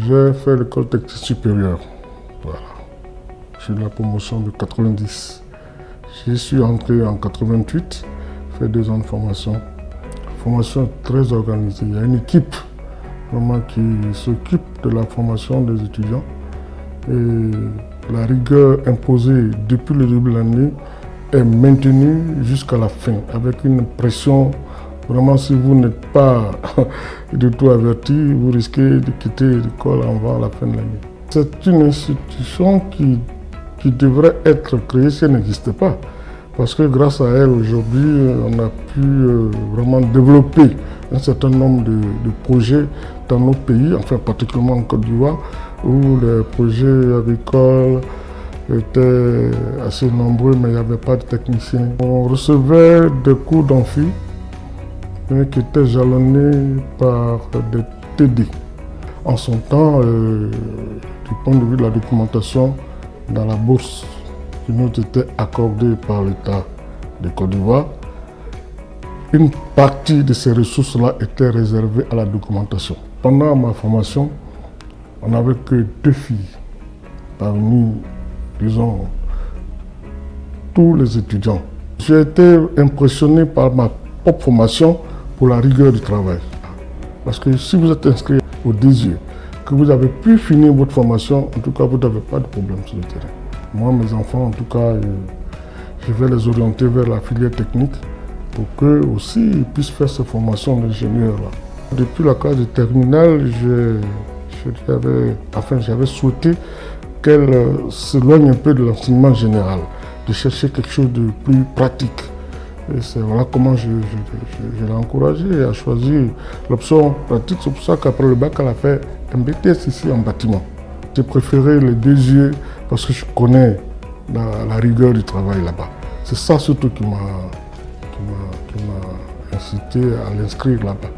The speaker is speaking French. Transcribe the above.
J'ai fait l'école technique supérieure. Voilà. J'ai eu la promotion de 90. J'y suis entré en 88, fait 2 ans de formation. Formation très organisée. Il y a une équipe vraiment qui s'occupe de la formation des étudiants. Et la rigueur imposée depuis le début de l'année est maintenue jusqu'à la fin, avec une pression. Vraiment, si vous n'êtes pas du tout averti, vous risquez de quitter l'école avant la fin de l'année. C'est une institution qui devrait être créée si elle n'existait pas. Parce que grâce à elle, aujourd'hui, on a pu vraiment développer un certain nombre de projets dans notre pays, enfin particulièrement en Côte d'Ivoire, où les projets agricoles étaient assez nombreux, mais il n'y avait pas de techniciens. On recevait des cours d'amphi qui étaient jalonnés par des TD. En son temps, du point de vue de la documentation, dans la bourse qui nous était accordée par l'État de Côte d'Ivoire, une partie de ces ressources-là était réservée à la documentation. Pendant ma formation, on n'avait que 2 filles parmi, disons, tous les étudiants. J'ai été impressionné par ma propre formation pour la rigueur du travail. Parce que si vous êtes inscrit au désir, que vous avez pu finir votre formation, en tout cas, vous n'avez pas de problème sur le terrain. Moi, mes enfants, en tout cas, je vais les orienter vers la filière technique pour qu'eux aussi ils puissent faire cette formation d'ingénieur-là. Depuis la classe de terminale, j'avais souhaité qu'elle s'éloigne un peu de l'enseignement général, de chercher quelque chose de plus pratique. Et c'est voilà comment je l'ai encouragée à choisir l'option pratique. C'est pour ça qu'après le bac, elle a fait un BTS ici en bâtiment. J'ai préféré les 2 yeux parce que je connais la rigueur du travail là-bas. C'est ça surtout qui m'a incité à l'inscrire là-bas.